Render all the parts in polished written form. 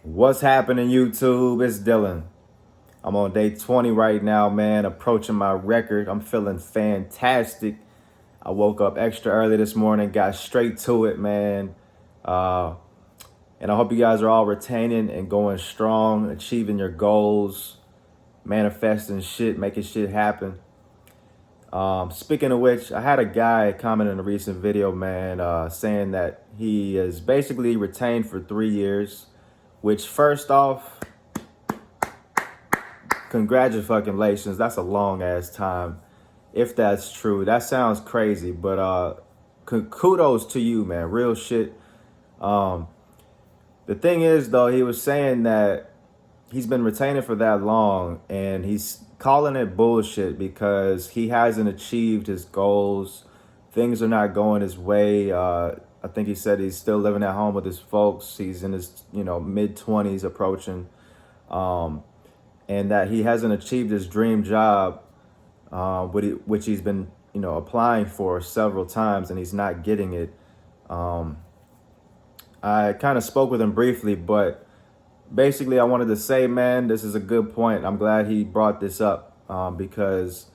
What's happening, YouTube? It's Dylan. I'm on day 20 right now, man, approaching my record. I'm feeling fantastic. I woke up extra early this morning, got straight to it, man. Uh, and I hope you guys are all retaining and going strong, achieving your goals, manifesting shit, making shit happen. Speaking of which, I had a guy comment in a recent video, man, saying that he is basically retained for 3 years, which first off, congratulations. That's a long ass time. If that's true, that sounds crazy, but kudos to you, man. Real shit. Um, the thing is, though, he was saying that he's been retaining for that long and he's calling it bullshit because he hasn't achieved his goals. Things are not going his way. I think he said he's still living at home with his folks. He's in his, mid-20s approaching. And that he hasn't achieved his dream job, which he's been, applying for several times, and he's not getting it. I kind of spoke with him briefly, but basically I wanted to say, man, this is a good point. I'm glad he brought this up because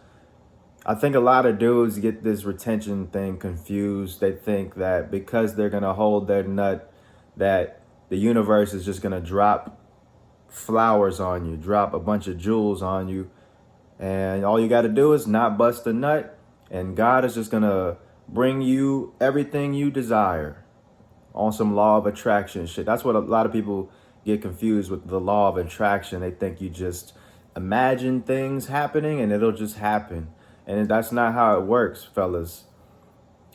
I think a lot of dudes get this retention thing confused. They think that because they're going to hold their nut, that the universe is just going to drop flowers on you, drop a bunch of jewels on you, and all you got to do is not bust a nut, and God is just gonna bring you everything you desire on some law of attraction shit. That's what a lot of people get confused with, the law of attraction. They think you just imagine things happening and it'll just happen, and that's not how it works, fellas.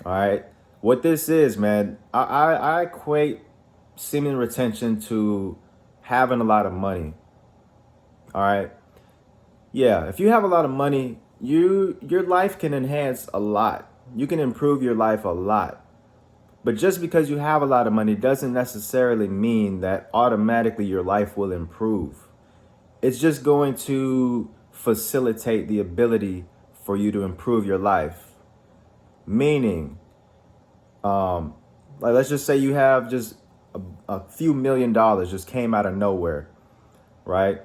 All right, what this is, man, I equate semen retention to having a lot of money. All right. Yeah, if you have a lot of money, your life can enhance a lot. You can improve your life a lot. But just because you have a lot of money doesn't necessarily mean that automatically your life will improve. It's just going to facilitate the ability for you to improve your life. Meaning, like let's just say you have just a few $1,000,000 just came out of nowhere, right?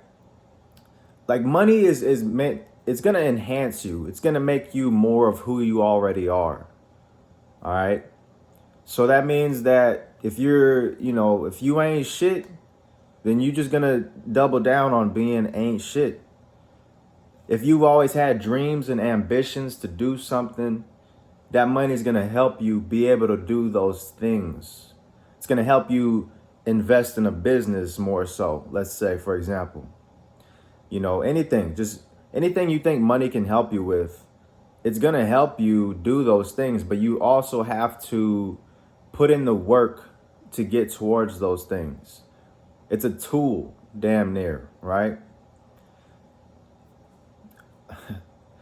Like money is meant, it's going to enhance you. It's going to make you more of who you already are. All right. So that means that if if you ain't shit, then you just going to double down on being ain't shit. If you've always had dreams and ambitions to do something, that money is going to help you be able to do those things. It's going to help you invest in a business more so. Let's say, for example, anything you think money can help you with, it's going to help you do those things. But you also have to put in the work to get towards those things. It's a tool, damn near, right?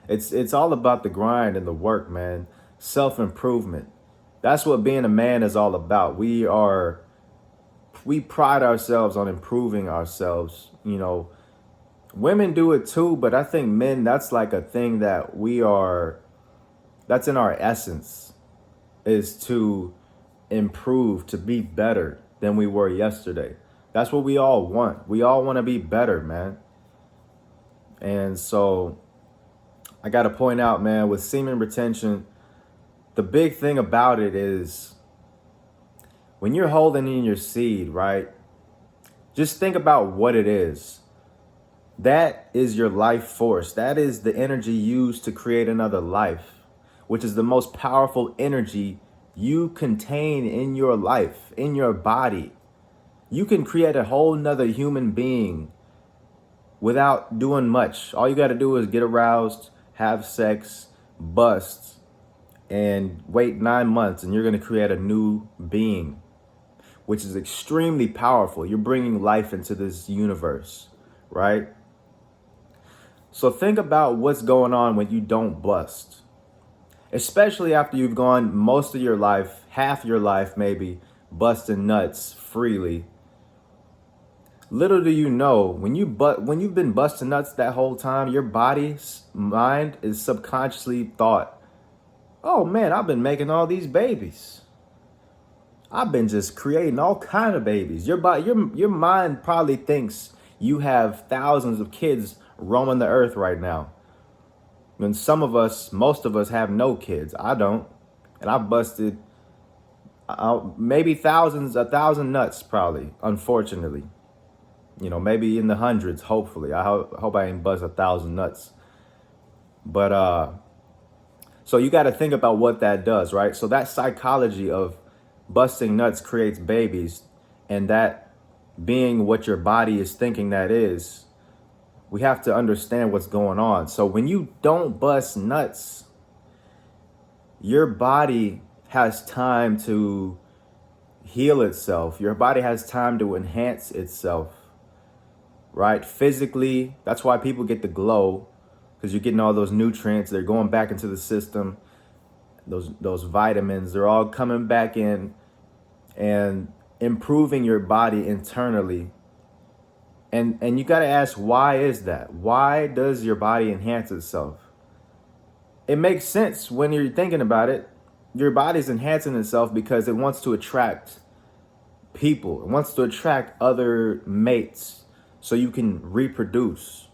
It's all about the grind and the work, man. Self-improvement. That's what being a man is all about. We pride ourselves on improving ourselves. Women do it too, but I think men, that's like a thing that that's in our essence, is to improve, to be better than we were yesterday. That's what we all want. We all want to be better, man. And so I got to point out, man, with semen retention, the big thing about it is when you're holding in your seed, right? Just think about what it is. That is your life force. That is the energy used to create another life, which is the most powerful energy you contain in your life, in your body. You can create a whole nother human being without doing much. All you got to do is get aroused, have sex, bust, and wait 9 months, and you're going to create a new being, which is extremely powerful. You're bringing life into this universe, right? So think about what's going on when you don't bust, especially after you've gone most of your life, half your life maybe, busting nuts freely. Little do you know, when you've been busting nuts that whole time, your body's mind is subconsciously thought, oh man, I've been making all these babies. I've been just creating all kind of babies. Your mind probably thinks you have thousands of kids roaming the earth right now. When most of us have no kids. I don't. And I busted maybe a thousand nuts probably, unfortunately. Maybe in the hundreds, hopefully. Hope I ain't bust 1,000 nuts. But so you got to think about what that does, right? So that psychology of busting nuts creates babies, and that being what your body is thinking that is, we have to understand what's going on. So when you don't bust nuts, your body has time to heal itself. Your body has time to enhance itself, right? Physically, that's why people get the glow, because you're getting all those nutrients. They're going back into the system. Those vitamins, they're all coming back in and improving your body internally. And you got to ask, why is that? Why does your body enhance itself? It makes sense when you're thinking about it. Your body's enhancing itself because it wants to attract people. It wants to attract other mates so you can reproduce.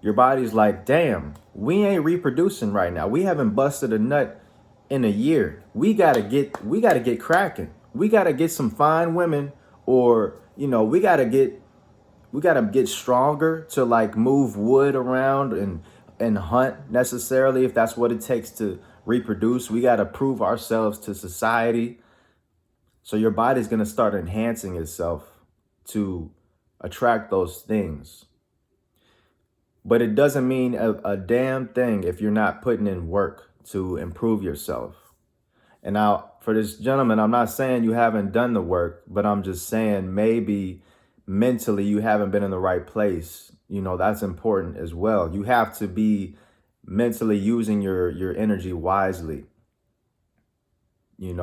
Your body's like, damn, we ain't reproducing right now. We haven't busted a nut in a year. We gotta get cracking. We gotta get some fine women, or we gotta get stronger to like move wood around and hunt necessarily, if that's what it takes to reproduce. We gotta prove ourselves to society. So your body's gonna start enhancing itself to attract those things. But it doesn't mean a damn thing if you're not putting in work to improve yourself. And now, for this gentleman, I'm not saying you haven't done the work, but I'm just saying maybe mentally you haven't been in the right place. That's important as well. You have to be mentally using your energy wisely. It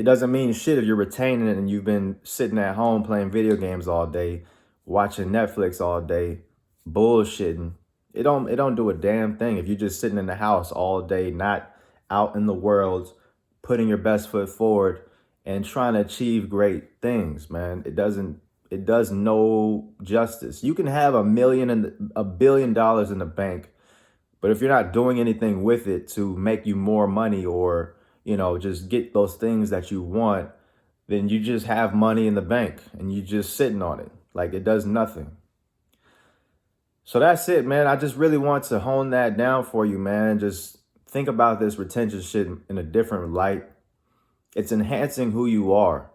doesn't mean shit if you're retaining it and you've been sitting at home playing video games all day, watching Netflix all day, bullshitting. It don't do a damn thing if you're just sitting in the house all day, not out in the world, putting your best foot forward and trying to achieve great things, man. It does no justice. You can have $1 billion in the bank, but if you're not doing anything with it to make you more money, or just get those things that you want, then you just have money in the bank and you just sitting on it. Like, it does nothing. So that's it, man. I just really want to hone that down for you, man. Just think about this retention shit in a different light. It's enhancing who you are.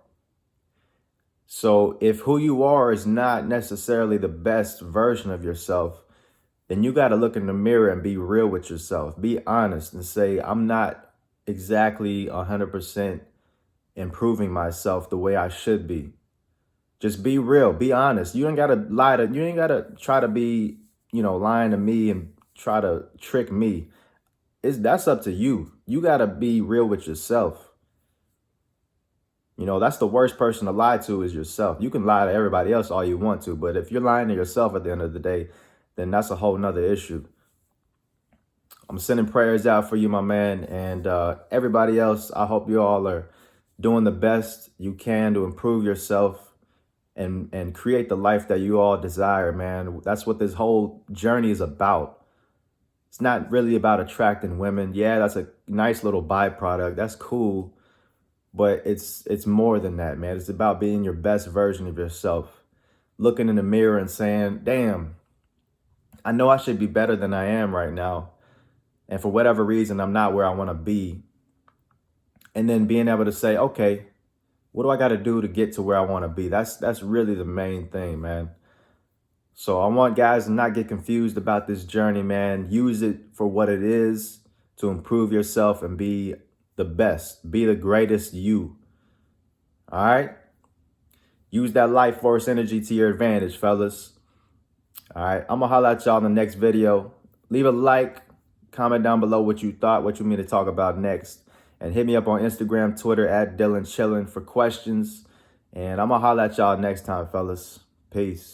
So if who you are is not necessarily the best version of yourself, then you got to look in the mirror and be real with yourself. Be honest and say, I'm not exactly 100% improving myself the way I should be. Just be real, be honest. You ain't got to you ain't got to try to be, lying to me and try to trick me. That's up to you. You got to be real with yourself. That's the worst person to lie to, is yourself. You can lie to everybody else all you want to, but if you're lying to yourself at the end of the day, then that's a whole nother issue. I'm sending prayers out for you, my man, and everybody else. I hope you all are doing the best you can to improve yourself and create the life that you all desire, man. That's what this whole journey is about. It's not really about attracting women. Yeah, that's a nice little byproduct. That's cool. But it's more than that, man. It's about being your best version of yourself. Looking in the mirror and saying, damn, I know I should be better than I am right now. And for whatever reason, I'm not where I want to be. And then being able to say, okay, what do I got to do to get to where I want to be? That's really the main thing, man. So I want guys to not get confused about this journey, man. Use it for what it is, to improve yourself and be the best. Be the greatest you. All right? Use that life force energy to your advantage, fellas. All right? I'm going to holler at y'all in the next video. Leave a like. Comment down below what you thought, what you want me to talk about next. And hit me up on Instagram, Twitter, @DylanChillin for questions. And I'm going to holler at y'all next time, fellas. Peace.